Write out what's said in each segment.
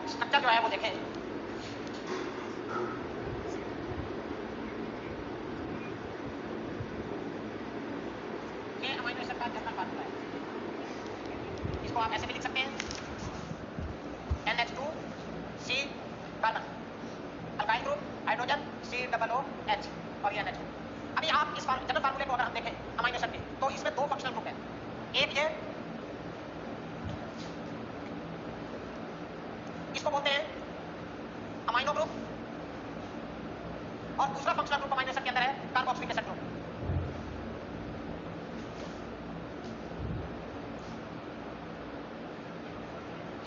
Structure जो है वो देखें। ये अमीनो एसिड का जनरल फार्मूला है, इसको आप ऐसे भी लिख सकते हैं NH2C carbon, alkyl group hydrogen COOH और ये NH2। अभी आप इस जनरल फार्मूले को अगर हम देखें अमीनो एसिड के, तो इसमें दो फंक्शनल ग्रुप है, एक ये इसको बोलते हैं अमीनो ग्रुप और दूसरा फंक्शनल ग्रुप अमीनो एसिड के अंदर है कार्बोक्सिलिक एसिड ग्रुप।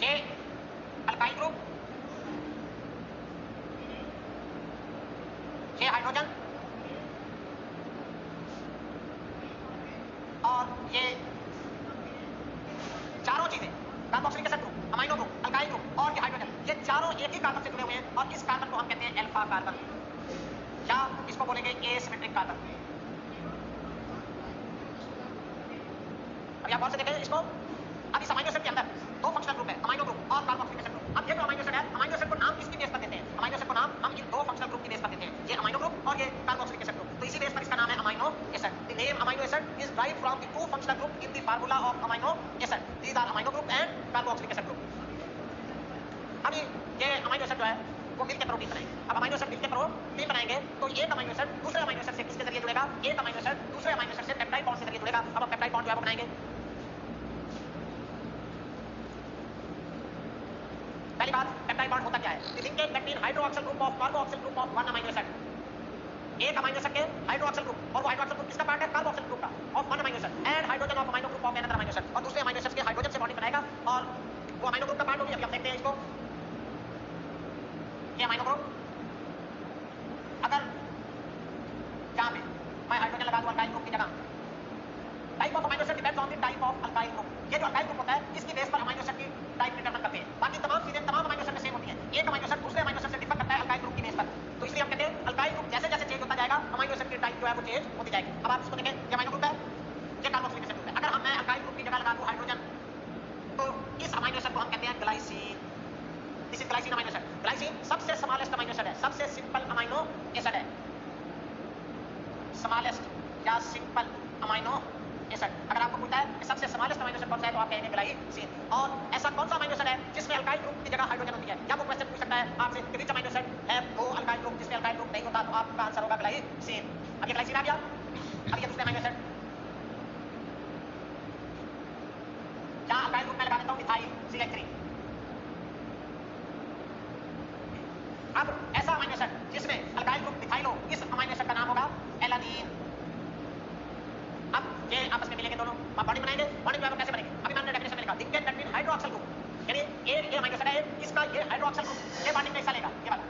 ये अल्काइल ग्रुप, ये हाइड्रोजन और ये चारों चीजें carboxylic acid group, amino group, alkyl group और ये हाइड्रोजन, ये चारों एक ही कार्बन से जुड़े हुए हैं और इस कार्बन को हम कहते हैं अल्फा कार्बन या इसको बोलेंगे एसिमेट्रिक कार्बन। अब आप गौर से देखें इसको। अब इस अमीनो एसिड के अंदर दो फंक्शनल ग्रुप है, अमीनो ग्रुप और कार्बोक्सिलिक एसिड ग्रुप। अब ये जो अमीनो एसिड है, अमीनो एसिड को नाम किसकी बेस पर देते हैं? अमीनो एसिड को नाम हम इन दो फंक्शनल ग्रुप की बेस पर देते हैं, ये अमीनो ग्रुप और ये कार्बोक्सिलिक एसिड ग्रुप। तो इसी बेस पर इसका नाम है amino acid. The name amino acid is derived from the two functional group in the formula of amino acid. These are amino group and carboxylic acid group. अभी ये amino acid जो है वो मिलकर प्रोटीन बनाएंगे। अब अमीनो एसिड मिलकर protein बनाएंगे तो एक अमीनो एसिड दूसरे अमीनो एसिड से किसके जरिए जुड़ेगा? एक अमीनो एसिड दूसरे अमीनो एसिड से पेप्टाइड बॉन्ड के जरिए जुड़ेगा। अब पेप्टाइड बॉन्ड जो है वो बनाएंगे। पहली बात, पेप्टाइड बॉन्ड होता क्या है? The linkage between hydroxyl group of carboxyl group of one amino acid. एक अमीनो एसिड के हाइड्रोक्सिल ग्रुप, और वो हाइड्रोक्सिल ग्रुप किसका पार्ट है? कार्बोक्सिल ग्रुप का, of one amino acid and hydrogen of amino group of another amino acid. और दूसरे amino acid के हाइड्रोजन से बॉन्डिंग बनाएगा और वो अमीनो ग्रुप का पार्ट होगी। अभी हम देखते हैं इसको। ये अमीनो ग्रुप अगर यहाँ पे मैं हाइड्रोजन लगा दूं अल्काइल ग्रुप की जगह, type of amino acid depends on the type of alkyl group. ये जो अल्काइल ग्रुप होता है इसकी बेस पर अमीनो एसिड की टाइप डिटरमाइन करते हैं। बाकी तमाम चीजें तमाम अमीनो एसिड में सेम होती हैं। एक अमीनो एसिड दूसरे अमीनो एसिड से डिफर करता है अल्काइल ग्रुप की बेस पर। तो इसलिए हम कहते हैं अल्काइल ग्रुप जैसे जैसे चेंज होता जाएगा अमीनो एसिड की टाइप जो है वो चेंज होती जाएगी। अब आप इसको देखें, ये अमीनो ग्रुप है, ये कार्बोक्सिलिक एसिड ग्रुप है। अगर मैं अल्काइल ग्रुप की जगह लगा दूं हाइड्रोजन, तो इस अमीनो एसिड को हम कहते हैं glycine. This is glycine amino acid. Glycine सबसे स्मॉलेस्ट अमीनो एसिड है, सबसे सिंपल अमीनो एसिड है, स्मॉलेस्ट या सिंपल अमीनो एसिड। अगर आपको पूछता है कि सबसे स्मॉलेस्ट अमीनो एसिड कौन सा है तो आप कहेंगे ग्लाइसिन। और ऐसा कौन सा अमीनो एसिड है जिसमें अल्काइल ग्रुप की जगह हाइड्रोजन होती है? या वो क्वेश्चन पूछ सकता है आपसे कि विच अमीनो एसिड है वो अल्काइल ग्रुप जिसमें अल्काइल ग्रुप नहीं होता, तो आपका आंसर होगा ग्लाइसिन। अब ये ग्लाइसिन आ गया। अब ये दूसरे अमीनो एसिड, जहां अल्काइल ग्रुप में लगा देता हूं मिथाइल CH3। अब ऐसा अमीनो एसिड जिसमें अल्काइल ग्रुप मिथाइल हो, इस अमीनो एसिड का नाम होगा एलानीन। अब ये आपस में मिलेंगे दोनों, आप बॉन्डिंग बनाएंगे। बॉन्डिंग कैसे बनेंगे? अभी मैंने डेफिनेशन में लिखा, लिंकेज बिटवीन हाइड्रोक्सिल ग्रुप, यानी ये अमीनो एसिड है, इसका ये हाइड्रोक्सिल ग्रुप, ये बॉन्डिंग कैसा लेगा? ये वाला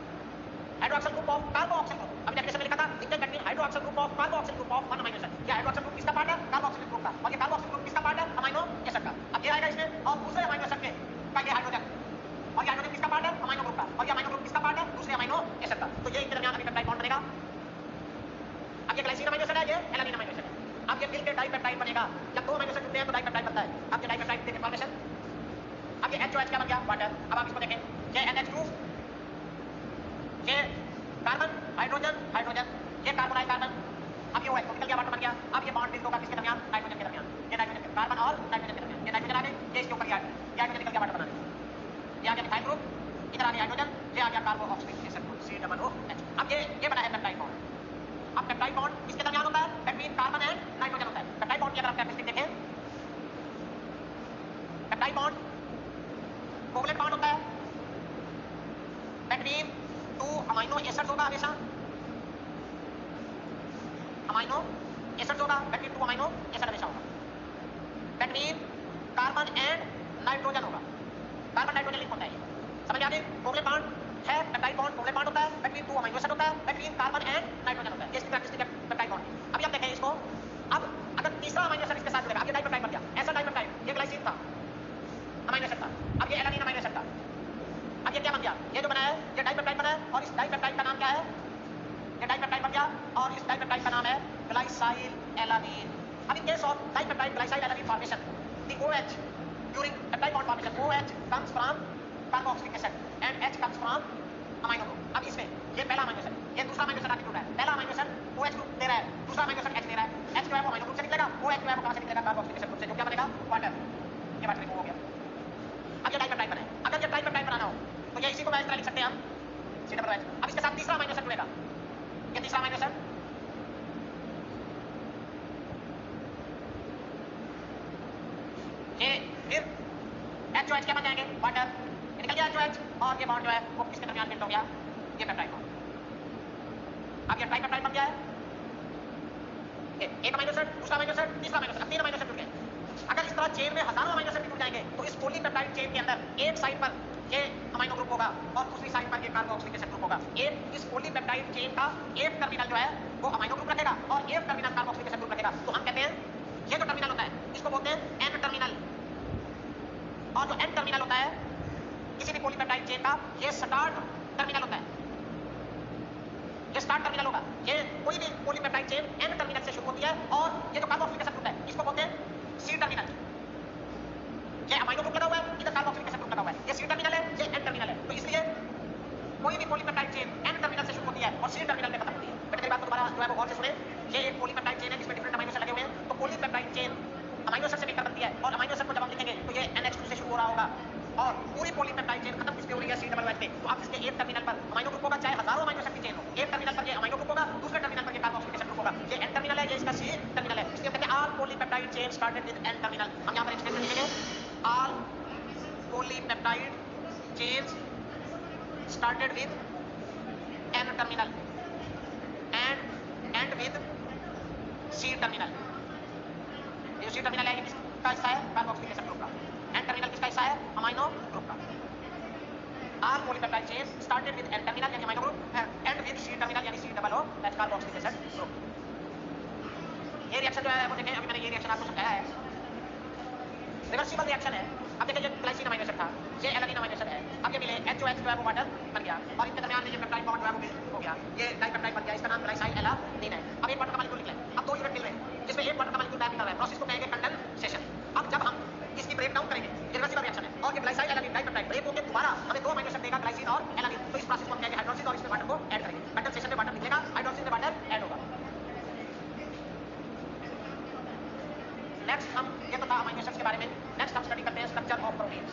hydroxyl group of carboxyl group. अभी डेफिनेशन में लिखा था linkage between hydroxyl group of carboxyl group of one amino acid. ये हाइड्रोक्सिल ग्रुप किसका पार्ट है? कार्बोक्सिल ग्रुप का। और ये कार्बोक्सिल ग्रुप किसका पार्ट है? अमीनो एसिड का। अब ये आएगा इसमें, और दूसरे अमीनो एसिड के का ये हाइड्रोजन, और ये हाइड्रोजन किसका पार्ट है? अमीनो ग्रुप का। और ये अमीनो ग्रुप किसका पार्ट है? दूसरे अमीनो एसिड का। तो ये इनके दरमियान अभी पेप्टाइड बॉन्ड बनेगा। अब ये ग्लाइसिन अमीनो एसिड है, ये एलानीन अमीनो एसिड है। अब ये मिलकर डाइपेप्टाइड बनेगा। जब दो अमीनो एसिड जुड़ते हैं तो डाइपेप्टाइड बनता है। अब ये डाइपेप्टाइड की फॉर्मेशन, अब ये HOH क्या बन गया? वाटर। अब आप इसको देखें, ये NH2, ये कार्बन, हाइड्रोजन, हाइड्रोजन, ये कार्बोनाइल कार्बन। अब ये OH तो निकल गया, वाटर बन गया। अब ये बॉन्ड होगा किसके दरमियान? नाइट्रोजन के दरमियान। ये नाइट्रोजन, कार्बन और नाइट्रोजन के दरमियान। ये नाइट्रोजन आ गए, ये इसके ऊपर ये हाइड्रोजन निकल गया, वाटर बना। ये आ गया मिथाइल ग्रुप, इधर आ गया हाइड्रोजन, ये आ गया कार्बोक्सिलिक एसिड ग्रुप COOH। अब ये बना है पेप्टाइड बॉन्ड। अब पेप्टाइड बॉन्ड किसके दरमियान होता है? बिटवीन कार्बन एंड नाइट्रोजन होता है। पेप्टाइड बॉन्ड की अगर आप कैरेक्टरिस्टिक देखें, पेप्टाइड बॉन्ड कोवलेंट बॉन्ड होता है बिटवीन टू अमीनो एसिड्स होगा हमेशा। अमीनो एसिड्स होगा बिटवीन टू अमीनो एसिड हमेशा होगा। बिटवीन कार्बन एंड नाइट्रोजन होगा, कार्बन नाइट्रोजन लिंक होता है। ये समझ आ गई? कोवलेंट बॉन्ड है, पेप्टाइड बॉन्ड कोवलेंट बॉन्ड होता है, बिटवीन टू अमीनो एसिड होता है, बिटवीन कार्बन एंड नाइट्रोजन होता है। ये इसकी कैरेक्टरिस्टिक है पेप्टाइड बॉन्ड की। अभी हम देखें इसको। अब अगर तीसरा अमीनो एसिड इसके साथ जुड़ेगा, अब ये डाइपेप्टाइड बन गया। ऐसा डाइपेप्टाइड, ये ग्लाइसिन था, अमीनो एसिड था। अब ये एलानीन अमीनो एसिड था। अब ये क्या बन गया? ये जो बना है ये डाइपेप्टाइड बना है, और इस डाइपेप्टाइड का नाम क्या है? ये डाइपेप्टाइड बन गया, और इस डाइपेप्टाइड का नाम है ग्लाइसाइल एलानीन। अब in case of dipeptide glycyl alanine formation, the OH during peptide bond formation, OH comes from carboxylic acid and H comes from amino group. अब इसमें ये पहला अमाइनो एसिड, ये दूसरा अमाइनो एसिड आके जुड़ रहा है. पहला अमाइनो एसिड OH ग्रुप दे रहा है, दूसरा अमाइनो एसिड H दे रहा है. H जो है वो अमाइनो ग्रुप से निकलेगा, OH जो है वो कहां से निकलेगा? कार्बोक्सिलिक एसिड ग्रुप से, जो क्या बनेगा? वाटर. ये वाटर रिमूव हो गया. अब ये डाइपेप्टाइड बना है. अगर ये डाइपेप्टाइड बनाना हो तो ये इसी को मैं इस तरह लिख सकते हैं हम COOH. अब इसके साथ तीसरा अमाइनो एसिड जुड़ेगा. ये तीसरा अमाइनो एसिड ये फिर HOH क्या बन जाएंगे? वाटर. निकल गया HOH और ये बॉन्ड जो है वो किसके दरमियान बिल्ड हो गया? ये पेप्टाइड बॉन्ड. अब ये ट्राइपेप्टाइड बन गया है. एक अमाइनो एसिड, दूसरा अमाइनो एसिड, तीसरा अमाइनो एसिड, 3 अमाइनो एसिड जुड़ गए. अगर इस तरह चेन में हजारों अमाइनो एसिड जुड़ जाएंगे तो इस पॉलीपेप्टाइड चेन के अंदर एक साइड पर ये अमाइनो ग्रुप होगा और दूसरी साइड पर ये कार्बोक्सिलिक एसिड ग्रुप होगा. एक इस पॉलीपेप्टाइड चेन का एक टर्मिनल जो है वो अमाइनो ग्रुप रखेगा और एक टर्मिनल कार्बोक्सिलिक एसिड ग्रुप रखेगा. तो हम कहते हैं ये जो टर्मिनल होता है इसको बोलते हैं N टर्मिनल. और जो N टर्मिनल होता है किसी भी पॉलीपेप्टाइड चेन का ये स्टार्ट टर्मिनल होता है. ये स्टार्ट टर्मिनल होगा. ये कोई भी पॉलीपेप्टाइड चेन N टर्मिनल से शुरू होती है और ये जो कार्बोक्सिलिक एसिड ग्रुप है इसको बोलते हैं C टर्मिनल. ये अमाइनो ग्रुप लगा हुआ है, इधर कार्बोक्सिलिक एसिड ग्रुप लगा हुआ है. ये C टर्मिनल है, ये N टर्मिनल है. तो इसलिए कोई भी पॉलीपेप्टाइड चेन N टर्मिनल से शुरू होती है और C टर्मिनल में खत्म होती है. बेटा मेरी बात को दोबारा जो है वो गौर से सुने. ये एक पॉलीपेप्टाइड चेन है जिसमें डिफरेंट अमाइनो एसिड लगे हुए हैं. तो पॉलीपेप्टाइड चेन अमाइनो एसिड से मिलकर बनती है और अमाइनो एसिड को जब हम लिखेंगे तो ये NH2 से शुरू हो रहा होगा और पूरी पॉलीपेप्टाइड चेन खत्म किसपे हो रही है? C-OH पे. तो आप इसके एक टर्मिनल पर अमाइनो ग्रुप होगा, चाहे हजारों अमाइनो एसिड की चेन हो, एक टर्मिनल पर ये अमाइनो ग्रुप होगा, दूसरे टर्मिनल पर ये कार्बोक्सिलिक एसिड ग्रुप होगा. ये N टर्मिनल है, ये इसका C टर्मिनल है. इसलिए कहते हैं all polypeptide chain started with N terminal. हम यहां पर एक्सप्लेन लिखेंगे all polypeptide chains started with N terminal and with C terminal. ये C टर्मिनल है, ये किसका हिस्सा है? कार्बोक्सिलिक एसिड ग्रुप का. N टर्मिनल किसका हिस्सा है? अमाइनो ग्रुप का. All polypeptide chains started with N terminal यानी amino group and with C terminal यानी COO that's carboxylic acid group. ये रिएक्शन जो है वो देखें, अभी मैंने ये रिएक्शन आपको समझाया है. रिवर्सिबल रिएक्शन है. अब देखिए ये ग्लाइसिन अमाइनो एसिड था, ये एलानिन अमाइनो एसिड है. अब ये मिले HOH जो है वो वाटर बन गया और इनके दरमियान में ये पेप्टाइड बॉन्ड जो है वो बिल्ड हो गया. ये डाइपेप्टाइड बन गया, इसका नाम ग्लाइसाइल एलानिन है. अब एक वाटर का मॉलिक्यूल निकला. अब दो यूनिट मिल रहे हैं जिसमें एक वाटर का मॉलिक्यूल डायप निकल रहा है. प्रोसेस को कहेंगे कंडेंसेशन. अब जब हम इसकी ब्रेक डाउन करेंगे, ये रिवर्सिबल रिएक्शन है और ये ग्लाइसाइल एलानिन डाइपेप्टाइड ब्रेक होकर दोबारा हमें दो अमाइनो एसिड देगा, ग्लाइसिन और एलानिन. तो इस प्रोसेस को हम कहेंगे हाइड्रोलिसिस और इसमें वाटर को ऐड करेंगे. कंडेंसेशन में वाटर निकलेगा, हाइड्रोलिसिस में वाटर ऐड होगा. नेक्स्ट हम ये तो था अमाइनो एसिड्स के बारे में. नेक्स्ट हम स्टडी करते हैं स्ट्रक्चर ऑफ प्रोटीन्स.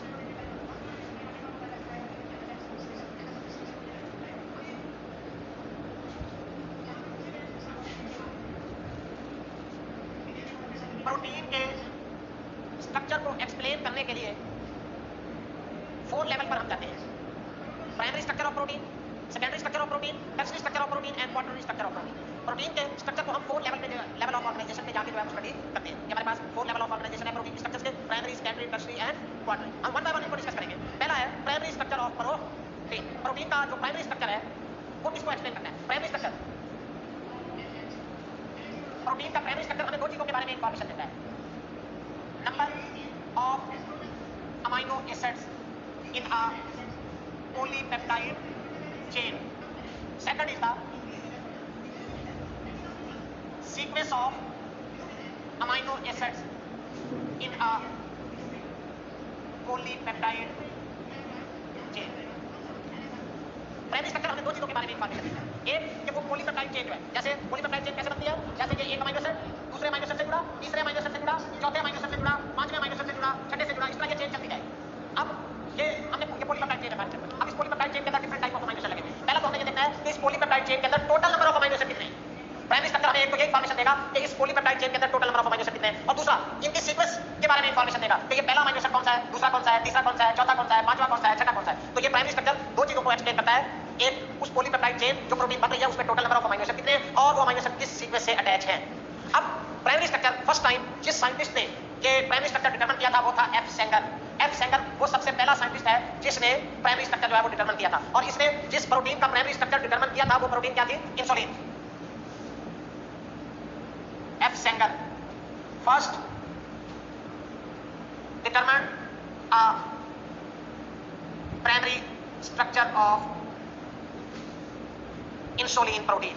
प्रोटीन के स्ट्रक्चर को एक्सप्लेन करने के लिए 4 लेवल पर हम जाते हैं. Primary structure of protein, secondary structure of protein, tertiary structure of protein and quaternary structure of protein. Protein के स्ट्रक्चर को हम 4 लेवल पे लेवल ऑफ ऑर्गेनाइजेशन पे जाके जो है स्टडी करते हैं. ये हमारे पास 4 लेवल ऑफ ऑर्गेनाइजेशन है प्रोटीन स्ट्रक्चर्स के, primary, secondary, tertiary and quaternary. हम वन बाय वन इनको डिस्कस करेंगे. पहला है primary structure of protein. Protein का जो प्राइमरी स्ट्रक्चर है वो किसको एक्सप्लेन करना है? Primary structure. प्रोटीन का प्राइमरी स्ट्रक्चर हमें दो चीजों के बारे में इंफॉर्मेशन देता है. Number of amino acids in a polypeptide chain. Second is the sequence of amino acids in a polypeptide chain. Primary structure हमें दो चीजों के बारे में इंफॉर्मेशन देता है. एक कि वो पॉलीपेप्टाइड चेन जो है, जैसे पॉलीपेप्टाइड चेन कैसे बनती है? जैसे कि एक अमाइनो एसिड दूसरे अमाइनो एसिड से जुड़ा, तीसरे अमाइनो एसिड से जुड़ा, चौथे अमाइनो एसिड से जुड़ा, पांचवें अमाइनो एसिड से जुड़ा, छठे से जुड़ा, इस तरह ये चेन चलती है. अब ये हमने ये पॉलीपेप्टाइड चेन है. अब इस पॉलीपेप्टाइड चेन के अंदर different type of amino acid लगे. पहला तो हमें ये देखना है कि इस पॉलीपेप्टाइड चेन के अंदर total number of amino acid कितने हैं. प्राइमरी स्ट्रक्चर हमें एक तो ये इंफॉर्मेशन देगा कि इस पॉलीपेप्टाइड चेन के अंदर total number of amino acid कितने हैं, और दूसरा इनकी सीक्वेंस के बारे में इंफॉर्मेशन देगा कि ये पहला अमाइनो एसिड कौन सा है, दूसरा कौन सा है, तीसरा कौन सा है, चौथा कौन सा है, पांचवा कौन सा है, छठा कौन सा है. तो ये प्राइमरी स्ट्रक्चर दो चीजों को एक्सप्लेन करता है. एक उस पॉलीपेप्टाइड चेन जो प्रोटीन बन रही है उसमें total number of amino acid कितने हैं और वो अमाइनो एसिड किस सीक्वेंस से अटैच हैं. अब प्राइमरी स्ट्रक्चर फर्स्ट टाइम जिस साइंटिस्ट ने ये प्राइमरी स्ट्रक्चर डिटरमाइन किया था वो था एफ सेंगर. एफ सेंगर वो सबसे पहला साइंटिस्ट है जिसने प्राइमरी स्ट्रक्चर जो है वो डिटरमाइन किया था. और इसने जिस प्रोटीन का प्राइमरी स्ट्रक्चर डिटरमाइन किया था वो प्रोटीन क्या थी? Insulin. F Sengar first determine a primary structure of insulin protein.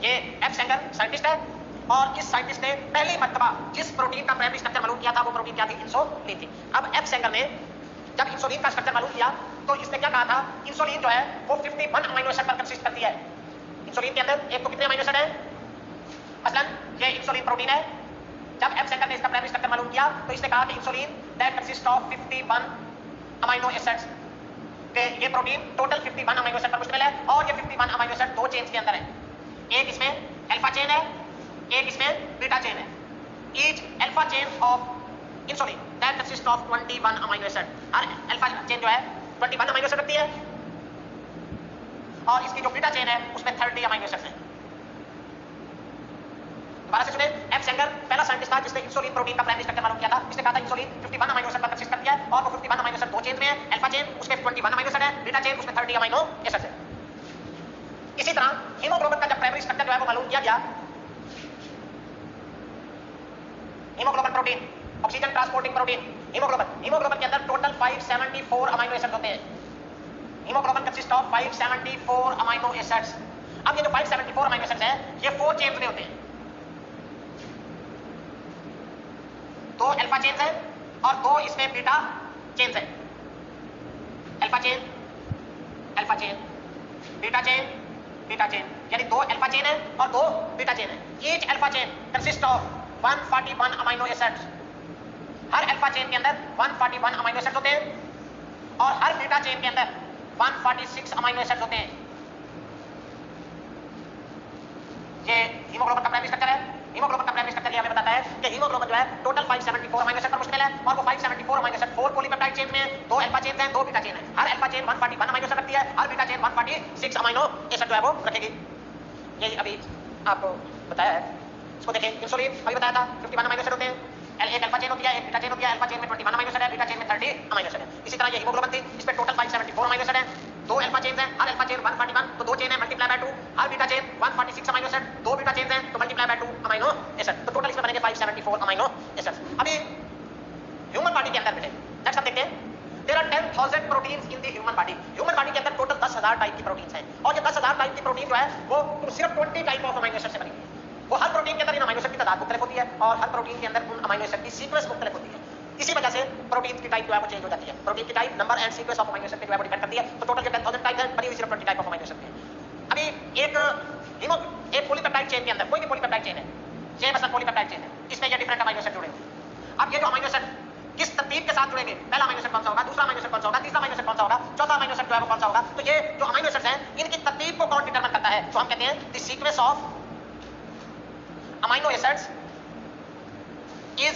ये एफ सेंगर साइंटिस्ट है और इस साइंटिस्ट ने पहली मर्तबा जिस प्रोटीन का प्राइमरी स्ट्रक्चर मालूम किया था वो प्रोटीन क्या थी? इंसुलिन थी. अब एफ सेंगर ने जब इंसुलिन का स्ट्रक्चर मालूम किया तो इसने क्या कहा था, इंसुलिन जो है वो 51 अमीनो एसिड पर कंसिस्ट करती है। इंसुलिन के अंदर एक तो कितने अमीनो एसिड है, मसलन ये इंसुलिन प्रोटीन है। जब एफ सेंगर ने इसका प्राइमरी स्ट्रक्चर मालूम किया तो इसने कहा कि insulin that consist of 51 amino acids, कि ये प्रोटीन टोटल 51 अमीनो एसिड पर मुश्तमिल है और ये 51 अमीनो एसिड दो चेन्स के अंदर है, एक इसमें अल्फा चेन है, एक इसमें बीटा चेन है। Each alpha chain of insulin that consist of 21 amino acid, her alpha chain जो है 21 अमीनो एसिड रखती है और इसकी जो बीटा चेन है उसमें 30 अमीनो एसिड्स हैं। दोबारा से सुने, एफ सेंगर पहला साइंटिस्ट था जिसने इंसुलिन प्रोटीन का प्राइमरी स्ट्रक्चर मालूम किया था। इसने कहा था इंसुलिन 51 अमीनो एसिड पर कंसिस्ट करती है और वो 51 अमीनो एसिड दो चेन में है, अल्फा चेन उसमें 21 अमीनो एसिड है, बीटा चेन उसमें 30 अमीनो एसिड है। इसी तरह हीमोग्लोबिन का जब प्राइमरी स्ट्रक्चर जो है वो मालूम किया गया, haemoglobin protein, oxygen transporting protein, haemoglobin के अंदर टोटल 574 अमीनो एसिड होते हैं। Haemoglobin consist of 574 amino acids. अब ये जो 574 अमीनो एसिड्स हैं ये 4 चेन्स में होते हैं, दो अल्फा चेन्स है और दो इसमें बीटा चेन्स है। Alpha chain, alpha chain, beta chain, beta chain, यानी दो अल्फा चेन है और दो बीटा चेन है। Each alpha chain consist of 141 amino acids. Her alpha chain के अंदर 141 अमीनो एसिड्स होते हैं और हर बीटा चेन के अंदर 146 अमीनो एसिड्स होते हैं। ये हीमोग्लोबिन का प्राइमरी स्ट्रक्चर है। हीमोग्लोबिन का प्राइमरी स्ट्रक्चर ये हमें बताता है कि हीमोग्लोबिन जो है टोटल 574 अमीनो एसिड पर मुश्तमिल है और वो 574 अमीनो एसिड 4 पॉलीपेप्टाइड चेन में, दो अल्फा चेन हैं, दो बीटा चेन है। हर अल्फा चेन 141 अमीनो एसिड रखती है, हर बीटा चेन 146 अमीनो एसिड जो है वो रखेगी। ये अभी आपको बताया है, इसको देखें। इंसुलिन अभी बताया था 51 अमीनो एसिड होते हैं, एक अल्फा चेन होती है, एक बीटा चेन होती है। अल्फा चेन में 21 अमीनो एसिड है, बीटा चेन में 30 अमीनो एसिड है। इसी तरह ये हीमोग्लोबिन थी, इस पे टोटल 574 अमीनो एसिड है, दो अल्फा चेन्स हैं, हर अल्फा चेन 141 तो दो चेन है मल्टीप्लाई बाय 2, हर बीटा चेन 146 अमीनो एसिड, दो बीटा चेन्स हैं तो मल्टीप्लाई बाय 2 अमीनो एसिड, तो टोटल इसमें बनेंगे 574 अमीनो एसिड्स। अभी ह्यूमन बॉडी के अंदर बेटे नेक्स्ट हम देखते हैं, there are 10,000 proteins in the human body. Human body के अंदर टोटल 10,000 टाइप की प्रोटीन्स हैं और ये 10,000 टाइप की प्रोटीन जो है वो सिर्फ 20 टाइप ऑफ अमीनो एसिड से बनी है। वो हर प्रोटीन के अंदर इन अमीनो एसिड की तादाद मुख्तलिफ होती है और हर प्रोटीन के अंदर उन अमीनो एसिड की सीक्वेंस मुख्तलिफ होती है। इसी वजह से प्रोटीन की टाइप जो है वो चेंज हो जाती है। प्रोटीन की type, number and sequence of amino acid पे जो है वो डिपेंड करती है। तो टोटल जो 10,000 टाइप है बनी हुई सिर्फ 20 टाइप ऑफ अमीनो एसिड है। अभी एक पॉलीपेप्टाइड चेन के अंदर कोई भी पॉलीपेप्टाइड चेन है, ये मतलब पॉलीपेप्टाइड चेन है, इसमें ये डिफरेंट अमीनो एसिड जुड़े हुए। अब ये जो अमीनो एसिड किस तरतीब के साथ जुड़ेंगे, पहला अमीनो एसिड कौन सा होगा, दूसरा अमीनो एसिड कौन सा होगा, तीसरा अमीनो एसिड कौन सा होगा, चौथा अमीनो एसिड जो है वो कौन सा होगा, तो ये जो अमीनो एसिड्स हैं इनकी तरतीब को कौन डिटरमाइन करता है, तो हम कहते हैं the sequence of amino acids is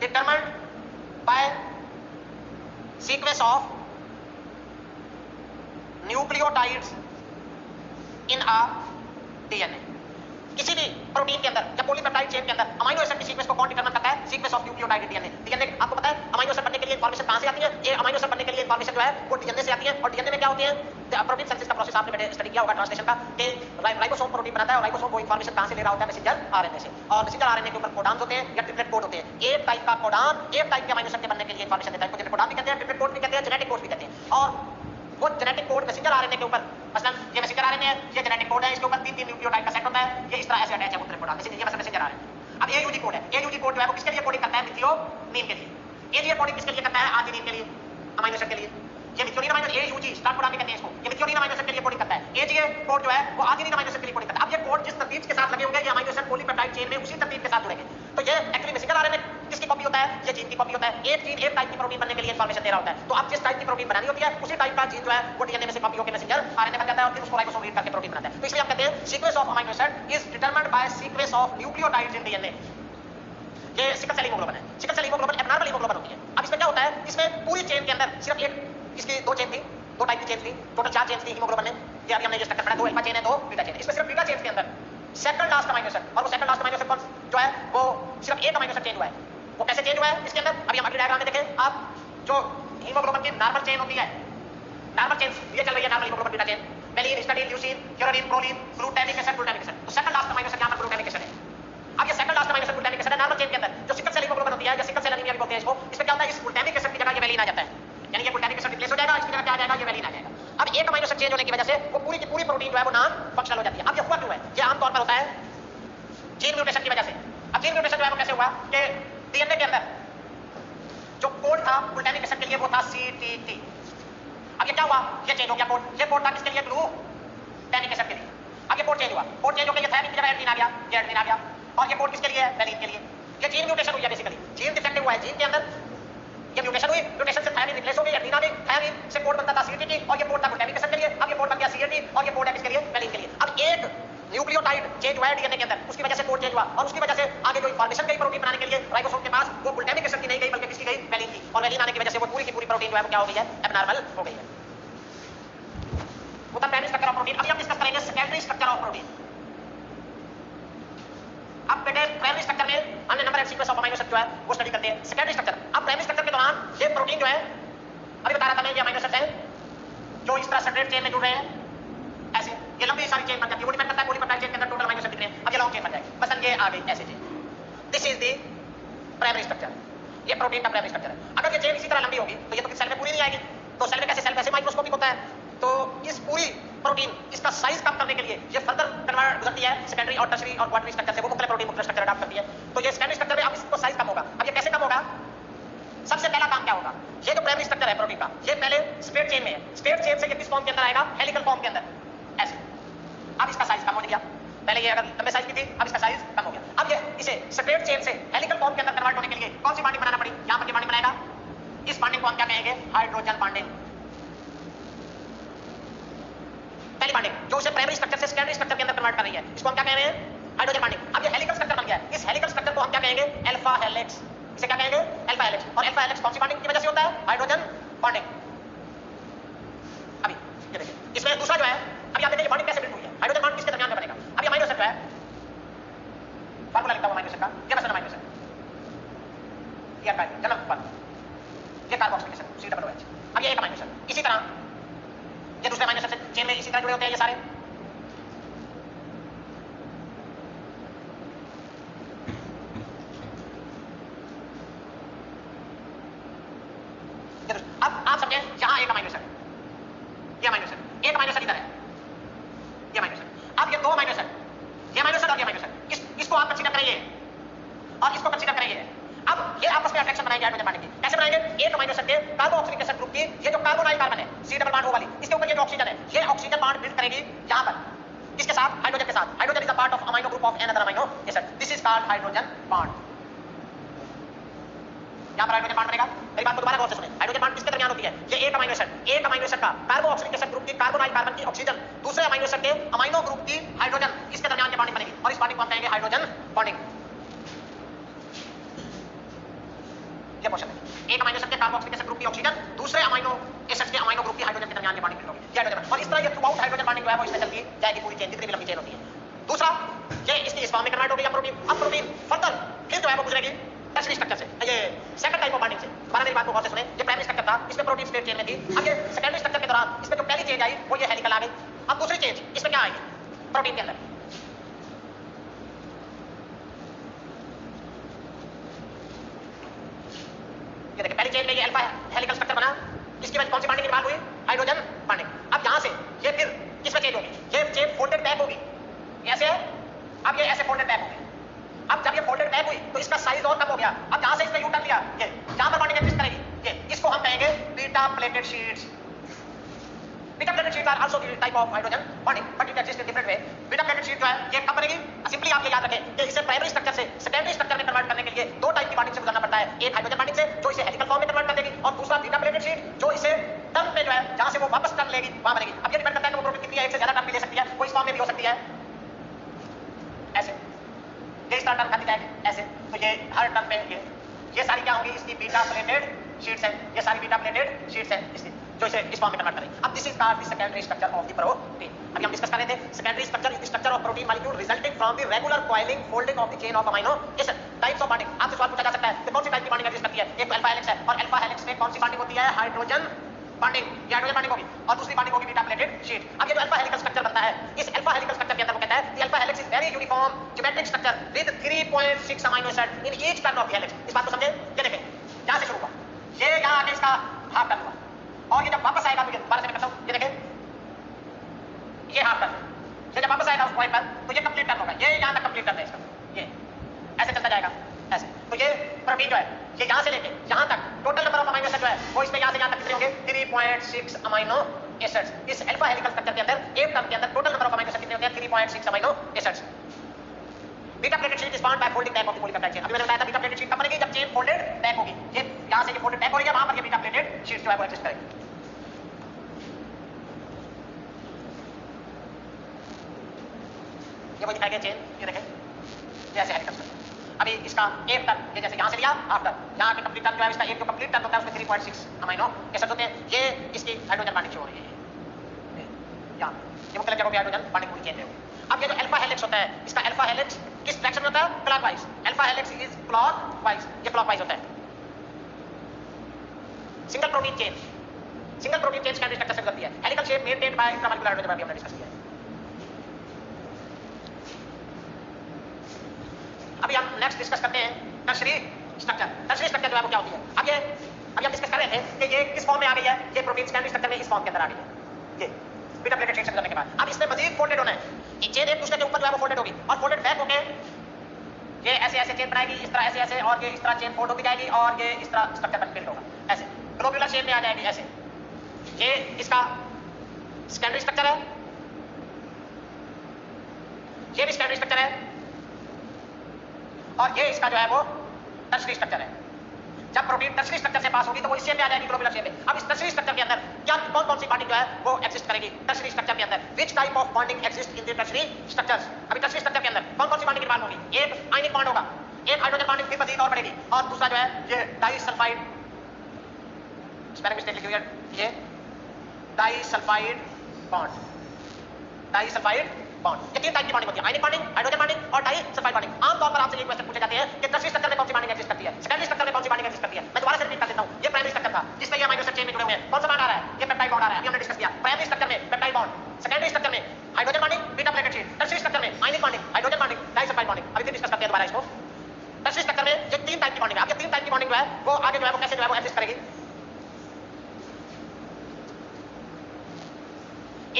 determined by sequence of nucleotides in a DNA। किसी भी प्रोटीन के अंदर या पॉलीपेप्टाइड चेन के अंदर अमीनो एसिड की सीक्वेंस को कौन डिटरमाइन करता है, sequence of nucleotide DNA. DNA आपको पता है अमीनो एसिड बनने के लिए इंफॉर्मेशन कहां से आती है, ये अमीनो एसिड बनने के लिए इंफॉर्मेशन जो है वो डीएनए से आती है और डीएनए में क्या होती है, प्रोटीन सिंथेसिस का प्रोसेस आपने बेटे स्टडी किया होगा ट्रांसलेशन का, कि राइबोसोम प्रोटीन बनाता है और राइबोसोम वो इंफॉर्मेशन कहां से ले रहा होता है, मैसेंजर आरएनए से, और मैसेंजर आरएनए के ऊपर कोडान होते हैं या ट्रिपलेट कोड होते हैं। एक टाइप का कोडान एक टाइप के अमीनो एसिड के बनने के लिए इंफॉर्मेशन देता है, कुछ कोडान भी कहते हैं, ट्रिपलेट कोड भी कहते हैं, जेनेटिक कोड भी कहते हैं। और वो जेनेटिक कोड मैसेंजर आरएनए के ऊपर, मसलन ये मैसेंजर आरएनए है, ये जेनेटिक कोड है, इसके ऊपर 3 न्यूक्लियोटाइड का सेट होता है, ये इस तरह ऐसे अटैच है मुख्तलिफ कोडान, ये मतलब मैसेंजर आरएनए। अब एयूजी कोड है, एयूजी कोड जो है वो किसके लिए कोडिंग करता है, मिथियोनीन के लिए। एजीए कोडिंग किसके लिए करता है, आर्जिनिन के लिए, अमीनो एसिड के लिए। ये मिथियोनीन अमीनो एयूजी स्टार्ट कोडान भी कहते हैं इसको, ये मिथियोनीन अमीनो एसिड के लिए कोडिंग करता है। एजीए कोड जो है वो आर्जिनिन अमीनो एसिड के लिए कोडिंग करता है। अब ये कोड जिस तरतीब के साथ लगे होंगे ये अमीनो एसिड पॉलीपेप्टाइड चेन में उसी तरतीब के साथ जुड़ेंगे। तो ये एक्चुअली मैसेंजर आरएनए किसकी कॉपी होता है, ये जीन की कॉपी होता है। एक जीन एक टाइप की प्रोटीन बनने के लिए इंफॉर्मेशन दे रहा होता है, तो अब जिस टाइप की प्रोटीन बनानी होती है उसी टाइप का जीन जो है वो डीएनए में से कॉपी होकर मैसेंजर आरएनए बन जाता है और फिर उसको राइबोसोम रीड करके प्रोटीन बनाता है। तो इसलिए हम कहते हैं sequence of amino acid is determined by sequence of nucleotides in DNA. ये सिकल सेल हीमोग्लोबिन है, sickle cell haemoglobin abnormal haemoglobin होती है। अब इसमें क्या होता है, इसमें पूरी चेन के अंदर सिर्फ एक, इसकी दो चेन थी, दो टाइप की चेन थी, टोटल 4 चेन थी हीमोग्लोबिन में। ये अभी हमने जो स्ट्रक्चर पढ़ा, दो अल्फा चेन है, दो बीटा चेन है। इसमें सिर्फ बीटा चेन के अंदर सेकंड लास्ट अमीनो एसिड, और वो सेकंड लास्ट अमीनो एसिड कौन जो है वो सिर्फ एक अमीनो एसिड चेंज हुआ है। वो कैसे चेंज हुआ है इसके अंदर, अभी हम अगले डायग्राम में देखें। आप जो हीमोग्लोबिन की नॉर्मल चेन होती है, नॉर्मल चेन ये चल रही है, normal haemoglobin beta chain, valine, histidine, leucine, threonine, proline, glutamic acid, glutamic acid. तो सेकंड लास्ट अमीनो एसिड यहां पर ग्लूटामिक एसिड है। अब ये second last amino acid glutamic acid है नॉर्मल चेन के अंदर। जो सिकल सेल हीमोग्लोबिन होती है या सिकल सेल एनीमिया भी बोलते हैं इसको, इसमें क्या होता है, इस ग्लूटामिक एसिड की जगह ये वेलिन आ जाता है, यानी ये ग्लूटामिक एसिड रिप्लेस हो जाएगा, इसकी जगह क्या आ जाएगा, ये वेलिन आ जाएगा। अब एक अमीनो एसिड चेंज होने की वजह से वो पूरी की पूरी प्रोटीन जो है वो नॉन फंक्शनल हो जाती है। अब ये हुआ क्यों है, ये आमतौर पर होता है जीन म्यूटेशन की वजह से। अब जीन म्यूटेशन जो है वो कैसे हुआ कि डीएनए के अंदर जो कोड था ग्लूटामिक एसिड के लिए, वो था CTT। अब ये क्या हुआ, ये चेंज हो गया कोड। ये कोड था किसके लिए, ग्लूटामिक एसिड के लिए। अब ये कोड चेंज हुआ, कोड चेंज हो गया, ये थायमिन की जगह एडेनिन आ गया, ये एडेनिन आ गया। और ये कोड किसके लिए है, वैलिन के लिए। ये जीन म्यूटेशन हुई है, बेसिकली जीन डिफेक्टिव हुआ है जीन के अंदर, ये म्यूटेशन हुई, म्यूटेशन से थायमिन रिप्लेस हो गई, एडेनिन आ गई, थायमिन से कोड बनता था CTT और ये कोड था ग्लूटामिक एसिड के लिए। अब ये कोड बन गया CAT और ये कोड है किसके लिए, वैलिन के लिए। अब एक न्यूक्लियोटाइड चेंज हुआ है डीएनए के अंदर, उसकी वजह से कोड चेंज हुआ और उसकी वजह से आगे जो इंफॉर्मेशन गई प्रोटीन बनाने के लिए राइबोसोम के पास, वो ग्लूटामिक एसिड की नहीं गई बल्कि किसकी गई, वैलिन की। और वैलिन आने की वजह से वो पूरी की पूरी प्रोटीन जो है वो क्या हो गई है, एबनॉर्मल हो गई है। वो था प्राइमरी स्ट्रक्चर ऑफ प्रोटीन। अभी हम डिस्कस करेंगे सेकेंडरी स्ट्रक्चर ऑफ प्रोटीन। अब बेटे प्राइमरी स्ट्रक्चर में हमने number and sequence of amino acid जो है वो स्टडी करते हैं। सेकेंडरी स्ट्रक्चर, अब प्राइमरी स्ट्रक्चर के दौरान ये प्रोटीन जो है, अभी बता रहा था मैं, ये अमीनो एसिड है जो इस तरह स्ट्रेट चेन में जुड़ रहे हैं, ऐसे ये लंबी सारी चेन बन जाती है। वो डिपेंड करता है पॉलीपेप्टाइड चेन के अंदर टोटल अमीनो एसिड कितने हैं। अब ये लॉन्ग चेन बन जाएगी, मसलन ये आ गई ऐसे chain. This is the primary structure, ये प्रोटीन का प्राइमरी स्ट्रक्चर है। अगर ये चेन इसी तरह लंबी होगी तो ये तो सेल में पूरी नहीं आएगी, तो सेल में कैसे, सेल वैसे माइक्रोस्कोपिक होता है, तो इस पूरी प्रोटीन इसका साइज कम करने के लिए ये फर्दर कन्वर्ट गुजरती है सेकेंडरी और टर्शरी और क्वाटरनरी स्ट्रक्चर से, वो मुख्तलिफ प्रोटीन मुख्तलिफ स्ट्रक्चर अडॉप्ट करती है। तो ये सेकेंडरी स्ट्रक्चर में अब इसको साइज कम होगा। अब ये कैसे कम होगा, सबसे पहला काम क्या होगा, ये जो प्राइमरी स्ट्रक्चर है प्रोटीन का, ये पहले स्ट्रेट चेन में है, स्ट्रेट चेन से ये किस फॉर्म के अंदर आएगा, हेलिकल फॉर्म के अंदर, ऐसे। अब इसका साइज कम हो गया, पहले ये अगर लंबे साइज की थी, अब इसका साइज कम हो गया। अब ये इसे स्ट्रेट चेन से हेलिकल फॉर्म के अंदर कन्वर्ट होने के लिए कौन सी बॉन्डिंग बनाना पड़ी, यहां पर बॉन्डिंग बनाएगा, इस बॉन्डिंग को हम क्या कहेंगे, हाइड्रोजन बॉन्डिंग। पहली बॉन्डिंग जो उसे प्राइमरी स्ट्रक्चर से सेकेंडरी स्ट्रक्चर के अंदर कन्वर्ट कर रही है, इसको हम क्या कह रहे हैं, हाइड्रोजन बॉन्डिंग। अब ये हेलिकल स्ट्रक्चर बन गया है, इस हेलिकल स्ट्रक्चर को हम क्या कहेंगे, अल्फा हेलिक्स। इसे क्या कहेंगे, अल्फा हेलिक्स। और अल्फा हेलिक्स कौन सी बॉन्डिंग की वजह से होता है, हाइड्रोजन बॉन्डिंग। अभी ये देखिए, इसमें दूसरा जो है, अभी आप देखिए बॉन्डिंग कैसे बिल्ड हुई है, हाइड्रोजन बॉन्ड किसके दरमियान में बनेगा। अब ये अमीनो एसिड जो है, फार्मूला लिखता हूं अमीनो एसिड का, ये बस अमीनो एसिड, ये का जन्म पर, ये कार्बोक्सिलिक एसिड COOH। अब ये एक अमीनो एसिड, इसी तरह ये दूसरे अमीनो एसिड से चेन में इसी तरह जुड़े होते हैं ये सारे। अब आप समझे, यहां एक अमीनो एसिड, ये अमीनो एसिड, एक अमीनो एसिड इधर है, ये अमीनो एसिड। अब ये दो अमीनो एसिड, ये अमीनो एसिड और ये अमीनो एसिड, इसको आप कंसीडर करिए और इसको कंसीडर करिए। अब ये आपस में अट्रैक्शन बनाएंगे हाइड्रोजन बॉन्डिंग की। कैसे बनाएंगे, एक अमीनो एसिड के कार्बोक्सिलिक एसिड ग्रुप की ये जो कार्बोनाइल कार्बन है, C डबल बॉन्ड O वाली, इसके ऊपर ये जो ऑक्सीजन है, ये ऑक्सीजन बॉन्ड बिल्ड करेगी यहां पर, इसके साथ, हाइड्रोजन के साथ। Hydrogen is a part of amino group of another amino acid, this is called hydrogen bond. यहां पर हाइड्रोजन बॉन्ड बनेगा। मेरी बात को दोबारा गौर से सुने, हाइड्रोजन बॉन्ड किसके दरमियान होती है, ये एक अमीनो एसिड, एक अमीनो एसिड का कार्बोक्सिलिक एसिड ग्रुप की कार्बोनाइल कार्बन की ऑक्सीजन, दूसरे अमीनो एसिड के अमीनो ग्रुप की हाइड्रोजन, इसके दरमियान ये बॉन्डिंग बनेगी और इस बॉन्डिंग को हम कहेंगे हाइड्रोजन बॉन्डिंग। ये क्वेश्चन है, एक अमीनो एसिड के कार्बोक्सिलिक एसिड ग्रुप की ऑक्सीजन, दूसरे अमीनो एसिड के अमीनो ग्रुप की हाइड्रोजन के दरमियान ये बॉन्डिंग होगी, ये हाइड्रोजन। और इस तरह ये थ्रू आउट हाइड्रोजन बॉन्डिंग जो है वो इसमें चलती जाएगी, पूरी चेन जितनी भी लंबी चेन होती है। दूसरा, ये इसकी इस फॉर्म में कन्वर्ट हो गई प्रोटीन। अब प्रोटीन फर्दर फिर जो है वो गुजरेगी टर्शरी स्ट्रक्चर से, ये सेकंड टाइप ऑफ बॉन्डिंग से। दोबारा मेरी बात को गौर से सुने, ये प्राइमरी स्ट्रक्चर था, इसमें प्रोटीन स्ट्रेट चेन में थी। अब ये सेकेंडरी स्ट्रक्चर के दौरान इसमें जो पहली चेंज आई वो ये हेलिकल आ गई। अब दूसरी चेंज इसमें क्या आएगी, प्रोटीन के अंदर, ये देखिए पहली चेन में ये अल्फा हेलिकल स्ट्रक्चर बना, इसकी वजह कौन सी बॉन्डिंग इन्वॉल्व हुई, हाइड्रोजन बॉन्डिंग। अब यहां से ये फिर किसमें चेंज होगी, ये चेन फोल्डेड बैक होगी, ऐसे, अब ये ऐसे फोल्डेड बैक होगी। अब जब ये फोल्डेड बैक हुई तो इसका साइज और कम हो गया। अब यहां से इसने यू टर्न लिया, ये जहां पर बॉन्डिंग एग्जिस्ट करेगी, ये इसको हम कहेंगे beta pleated sheets. Beta pleated sheets are also the type of hydrogen bonding but it exist in different way. Beta pleated sheet जो है ये कब बनेगी, सिंपली आप ये याद रखें कि इसे प्राइमरी स्ट्रक्चर से सेकेंडरी स्ट्रक्चर में कन्वर्ट करने के लिए दो टाइप की बॉन्डिंग से गुजरना पड़ता है, एक हाइड्रोजन बॉन्डिंग से जो इसे हेलिकल फॉर्म में कन्वर्ट कर देगी, और दूसरा बीटा प्लेटेड शीट जो इसे टर्न पे जो है जहां से वो वापस टर्न लेगी वहां बनेगी। अब ये डिपेंड करता है कि वो प्रोटीन कितनी है, एक से ज्यादा टर्न भी ले सकती है, कोई इस फॉर्म में भी हो सकती है, ऐसे ये इस तरह टर्न खाती जाएगी ऐसे। तो ये हर टर्न पे ये सारी क्या होंगी, इसकी बीटा प्लेटेड शीट्स है, ये सारी बीटा प्लेटेड शीट्स है इसकी, जो इसे इस फॉर्म में कन्वर्ट करेंगे। अब this is called the secondary structure of the protein. अभी हम डिस्कस कर रहे थे secondary structure is the structure of protein molecule resulting from the regular coiling folding of the chain of amino acid. Types of bonding, आपसे सवाल पूछा जा सकता है कि कौन सी टाइप की बॉन्डिंग एग्जिस्ट करती है, एक तो अल्फा हेलिक्स है, और अल्फा हेलिक्स में कौन सी बॉन्डिंग होती है, हाइड्रोजन बॉन्डिंग, ये हाइड्रोजन बॉन्डिंग होगी, और दूसरी बॉन्डिंग होगी बीटा प्लेटेड शीट। अब ये जो अल्फा हेलिकल स्ट्रक्चर बनता है, इस अल्फा हेलिकल स्ट्रक्चर के अंदर वो कहता है कि alpha helix is very uniform geometric structure with 3.6 amino acid in each turn off the helix. इस बात को समझे, ये देखें यहां से शुरू हुआ, ये यहां आके इसका हाफ टर्न हुआ, और ये जब वापस आएगा तो ये दोबारा से मैं करता हूं, ये देखें ये हाफ टर्न, ये जब वापस आएगा उस पॉइंट पर तो ये कंप्लीट टर्न होगा, ये यहां तक कंप्लीट टर्न है इसका, ये ऐसे चलता जाएगा। ऐसे। तो ये प्रोटीन जो है ये यहाँ से लेके यहाँ तक total number of amino acid जो है वो इसमें यहाँ से यहाँ तक कितने होंगे 3.6 अमीनो एसिड्स। इस अल्फा हेलिकल स्ट्रक्चर के अंदर एक टर्म के अंदर total number of amino acid कितने होते हैं 3.6 amino acids. Beta pleated sheet is bound by folding back of the polypeptide chain. अभी मैंने बताया था बीटा प्लेटेड शीट कब बनेगी जब चेन फोल्डेड बैक होगी। ये यहाँ से ये फोल्डेड बैक हो रही है वहां पर ये बीटा प्लेटेड शीट जो है वो एग्जिस्ट करेगी। ये वो दिखाई गई चेन, ये देखें जैसे हेलिकल स्ट्रक्चर। अभी इसका एक टर्म ये जैसे यहाँ से लिया आफ्टर यहाँ के कंप्लीट टर्म जो है इसका एक जो कंप्लीट टर्म होता है उसमें 3.6 अमीनो एसिड होते हैं। ये इसकी हाइड्रोजन बॉन्डिंग हो रही है यहाँ ये मुख्तलिफ जगहों पे हाइड्रोजन बॉन्डिंग पूरी चेन में होगी। अब ये जो अल्फा हेलिक्स होता है इसका अल्फा हेलिक्स किस डायरेक्शन में होता है clockwise. Alpha helix is clockwise, ये क्लॉकवाइज होता है। Single protein chain secondary structure से गुजरती है। Helical shape maintained by intramolecular hydrogen bond हमने डिस्कस किया है। अभी हम नेक्स्ट डिस्कस करते हैं टर्शरी स्ट्रक्चर। टर्शरी स्ट्रक्चर जो है वो क्या होती है। अभी हम डिस्कस कर रहे थे कि ये किस फॉर्म में आ गई है। ये प्रोटीन सेकेंडरी स्ट्रक्चर में इस फॉर्म के अंदर आ गई है। ये बीटा प्लेटेड शीट से गुजरने के बाद अब इसमें मजीद फोल्डेड होना है। ये चेन एक दूसरे के ऊपर जो है वो फोल्डेड होगी और फोल्डेड बैक होके ये ऐसे ऐसे चेन बनाएगी इस तरह ऐसे ऐसे और ये इस तरह चेन फोल्ड होती जाएगी और ये इस तरह स्ट्रक्चर बन बिल्ड होगा ऐसे ग्लोब्यूलर शेप में आ जाएगी ऐसे। ये इसका सेकेंडरी स्ट्रक्चर है, ये भी सेकेंडरी स्ट्रक्चर है और ये इसका जो है वो टर्शरी स्ट्रक्चर है। जब प्रोटीन टर्शरी स्ट्रक्चर से पास होगी तो वो इस शेप में आ जाएगी ग्लोब्यूलर शेप में। अब इस टर्शरी स्ट्रक्चर के अंदर क्या कौन कौन सी बॉन्डिंग जो है वो एग्जिस्ट करेगी टर्शरी स्ट्रक्चर के अंदर। Which type of bonding exist in the tertiary structures. अभी टर्शरी स्ट्रक्चर के अंदर कौन कौन सी बॉन्डिंग इन्वॉल्व होगी। एक आयनिक बॉन्ड होगा, एक हाइड्रोजन बॉन्डिंग फिर मजीद और बढ़ेगी और दूसरा जो है ये डाइसल्फाइड स्पेलिंग मिस्टेक लिखी हुई है ये डाइसल्फाइड बॉन्ड। डाइसल्फाइड बॉन्ड ये तीन टाइप की बॉन्डिंग होती है आयनिक बॉन्डिंग, हाइड्रोजन बॉन्डिंग और डाइसल्फाइड बॉन्डिंग। आमतौर पर आपसे ये क्वेश्चन पूछे जाते हैं कि टर्शरी स्ट्रक्चर में कौन सी बॉन्डिंग एग्जिस्ट करती है, सेकेंडरी स्ट्रक्चर में कौन सी बॉन्डिंग एग्जिस्ट करती है। मैं दोबारा से रिपीट कर देता हूं। ये प्राइमरी स्ट्रक्चर था जिसमें ये अमीनो एसिड चेन में जुड़े हुए हैं। कौन सा बॉन्ड आ रहा है ये पेप्टाइड बॉन्ड आ रहा है। अभी हमने डिस्कस किया प्राइमरी स्ट्रक्चर में पेप्टाइड बॉन्ड, सेकेंडरी स्ट्रक्चर में hydrogen bonding beta pleated sheet, tertiary structure में ionic bonding, hydrogen bonding, disulphide bonding. अभी फिर डिस्कस करते हैं दोबारा इसको। टर्शरी स्ट्रक्चर में ये तीन टाइप की बॉन्डिंग है। अब ये तीन टाइप की बॉन्डिंग जो है वो आगे जो है वो कैसे जो है वो एग्जिस्ट करेगी।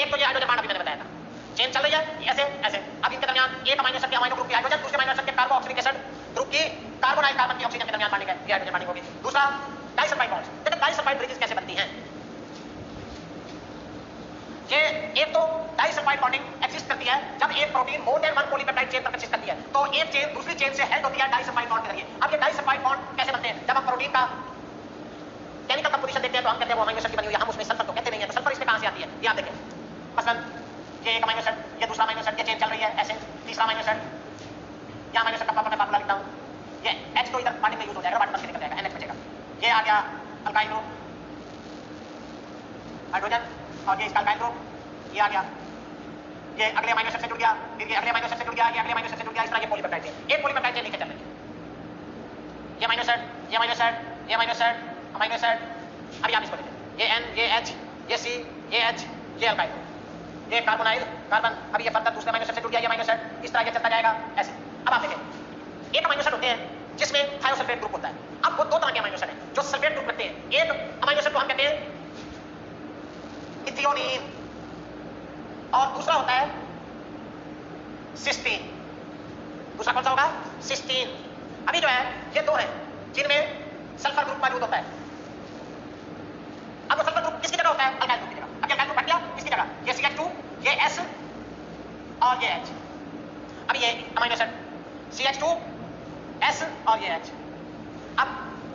एक तो ये हाइड्रोजन बॉन्ड अभी मैंने बताया था चेन चल रही है ऐसे ऐसे। अब इनके दरमियान एक अमीनो एसिड के अमीनो ग्रुप की हाइड्रोजन दूसरे अमीनो एसिड के कार्बोक्सिलिक एसिड ग्रुप की कार्बोनाइल कार्बन की ऑक्सीजन के दरमियान बॉन्डिंग है, ये हाइड्रोजन बॉन्डिंग होगी। दूसरा डाइसल्फाइड बॉन्ड्स। देखो डाइसल्फाइड ब्रिजेस कैसे बनती हैं। ये एक तो डाइसल्फाइड बॉन्डिंग एग्जिस्ट करती है जब एक protein more than one polypeptide chain पर कंसिस्ट करती है तो एक चेन दूसरी चेन से हेल्ड होती है डाइसल्फाइड बॉन्ड के जरिए। अब ये डाइसल्फाइड बॉन्ड कैसे बनते हैं जब हम प्रोटीन का केमिकल कंपोजिशन देखते हैं तो हम कहते हैं वो अमीनो एसिड की बनी हुई है, हम उसमें सल्फर तो कहते नहीं है। तो सल्फर इसमें कहां से आती है ये आप देखें। मसलन ये एक अमीनो एसिड, ये दूसरा अमीनो एसिड, ये चेन चल रही है ऐसे, तीसरा अमीनो एसिड, यहाँ अमीनो एसिड का मैं फार्मूला लिखता हूँ। ये H तो इधर बॉन्डिंग में यूज हो जाएगा, बॉन्डिंग निकल जाएगा, NH बचेगा। ये आ गया अल्काइल ग्रुप हाइड्रोजन और ये इसका अल्काइल ग्रुप, ये आ गया ये अगले अमीनो एसिड से जुड़ गया, फिर ये अगले अमीनो एसिड से जुड़ गया, ये अगले अमीनो एसिड से जुड़ गया। इस तरह ये पॉलीपेप्टाइड चेन, एक पॉलीपेप्टाइड चेन नीचे चल रही है। ये अमीनो एसिड, ये अमीनो एसिड, ये अमीनो एसिड, अमीनो एसिड। अभी आप इसको देखें ये N, ये H, ये C, ये H, ये अल्काइल, ये कार्बोनाइल कार्बन। अभी ये फर्दर दूसरे अमीनो एसिड से जुड़ गया ये अमीनो एसिड, इस तरह ये चलता जाएगा ऐसे। अब आप देखें एक अमीनो एसिड होते हैं जिसमें थायोसल्फेट ग्रुप होता है। अब वो दो तरह के अमीनो एसिड हैं जो सल्फेट ग्रुप रखते हैं। एक अमीनो एसिड को हम कहते हैं इथियोनिन और दूसरा होता है सिस्टीन। दूसरा कौन सा होगा सिस्टीन। अभी जो है ये दो हैं जिनमें सल्फर ग्रुप मौजूद होता है। अब वो सल्फर ग्रुप किसकी जगह होता है अल्काइल ग्रुप की जगह। अब ये अल्काइल ग्रुप हट गया किसकी जगह ये CH2, ये S और ये H। अब ये अमीनो एसिड CH2, S और ये H। अब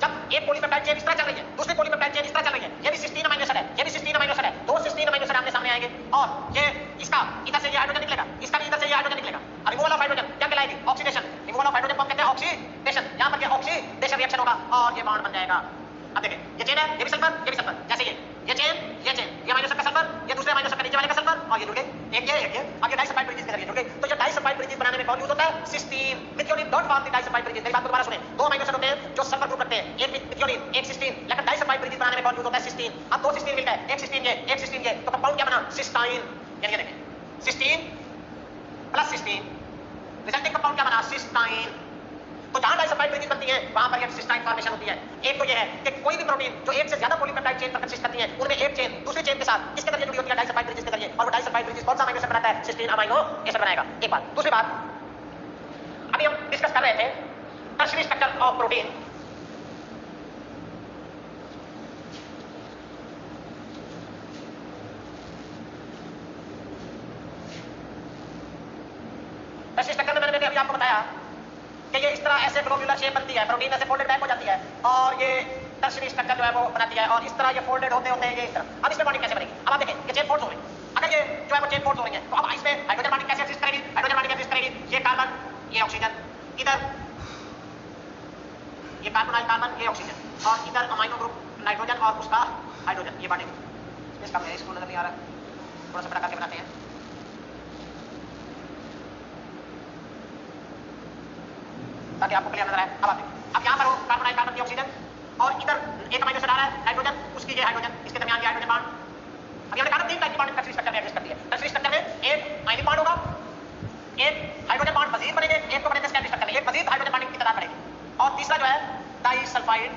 जब एक पॉलीपेप्टाइड चेन इस तरह चल रही है दूसरी पॉलीपेप्टाइड चेन इस तरह चल रही है, ये भी सिस्टीन अमीनो एसिड है, ये भी सिस्टीन अमीनो एसिड है। दो सिस्टीन अमीनो एसिड आमने सामने आएंगे और ये इसका इधर से ये हाइड्रोजन निकलेगा, इसका भी इधर से ये हाइड्रोजन निकलेगा। रिमूवल ऑफ हाइड्रोजन क्या कहलाएगी ऑक्सीडेशन। रिमूवल ऑफ हाइड्रोजन को कहते हैं ऑक्सीडेशन। यहां पर ये ऑक्सीडेशन रिएक्शन होगा और ये बॉन्ड बन जाएगा। अब देखिए ये चेन है, ये भी सल्फर, ये भी सल्फर। जैसे ये चेन, ये अमीनो एसिड का सल्फर, ये दूसरे अमीनो एसिड का नीचे वाले का सल्फर और ये जुड़ गए एक ये। अब ये डाइसल्फाइड ब्रिजेस के जरिए जुड़ गए। तो ये डाइसल्फाइड ब्रिजेस बनाने में कौन यूज होता है cysteine. Methionine don't form the disulphide bridges. मेरी बात को दोबारा सुने, दो अमीनो एसिड होते हैं जो सल्फर ग्रुप रखते हैं, एक मिथियोनिन एक सिस्टीन। लेकिन डाइसल्फाइड ब्रिजेस बनाने में कौन यूज होता है सिस्टीन। अब दो सिस्टीन मिल गए, एक सिस्टीन ये एक सिस्टीन ये, तो कंपाउंड क्या बना सिस्टाइन। यानी ये देखें cysteine plus cysteine resulting compound क्या बना सिस्टाइन। तो जहां डाइसल्फाइड ब्रिजेस बनती है वहां पर ये सिस्टाइन फॉर्मेशन होती है। एक तो ये है कि कोई भी प्रोटीन जो एक से ज्यादा पॉलीपेप्टाइड चेन पर कंसिस्ट करती है उनमें एक चेन दूसरी चेन के साथ किसके जरिए जुड़ी होती है डाइसल्फाइड ब्रिजेस के जरिए। और वो डाइसल्फाइड ब्रिजेस कौन सा अमीनो एसिड बनाता है सिस्टीन अमीनो एसिड बनाएगा। एक बात। दूसरी बात अभी हम डिस्कस कर रहे थे tertiary structure of protein structure में मैंने अभी आपको बताया कि ये इस तरह ऐसे ग्लोब्यूलर शेप बनती है, प्रोटीन ऐसे फोल्डेड बैक हो जाती है और ये टर्शियरी स्ट्रक्चर जो है वो बनाती है और इस तरह ये फोल्डेड होते होते ये इस तरह। अब इसमें बॉन्डिंग कैसे बनेगी? अब आप देखें ये चेन फोर्स हो रही है, अगर ये जो है वो चेन फोर्स हो रही है तो अब इसमें हाइड्रोजन बॉन्डिंग कैसे एग्जिस्ट करेगी? हाइड्रोजन बॉन्डिंग एग्जिस्ट करेगी, ये कार्बन ये ऑक्सीजन, इधर ये कार्बन ये ऑक्सीजन और इधर अमाइनो ग्रुप नाइट्रोजन और उसका हाइड्रोजन, ये बॉन्डिंग। इसका मेरे स्कूल नजर नहीं आ रहा, थोड़ा सा बड़ा करके बनाते हैं। ताकि आपको क्लियर नजर आए। अब आप देखिए, अब यहाँ पर कार्बन की ऑक्सीजन और इधर एक अमाइनो एसिड आ रहा है नाइट्रोजन, उसकी ये हाइड्रोजन, इसके दरमियान ये हाइड्रोजन बॉन्ड। अब यहाँ कार्बन 3 टाइप की बॉन्ड टर्शियरी स्ट्रक्चर में एग्जिस्ट करती है। टर्शियरी स्ट्रक्चर में एक आयनिक बॉन्ड होगा, एक हाइड्रोजन बॉन्ड मजीद बनेंगे, एक तो बनेंगे सेकेंडरी स्ट्रक्चर में, एक मजीद हाइड्रोजन बॉन्डिंग की तादाद बढ़ेगी और तीसरा जो है डाइसल्फाइड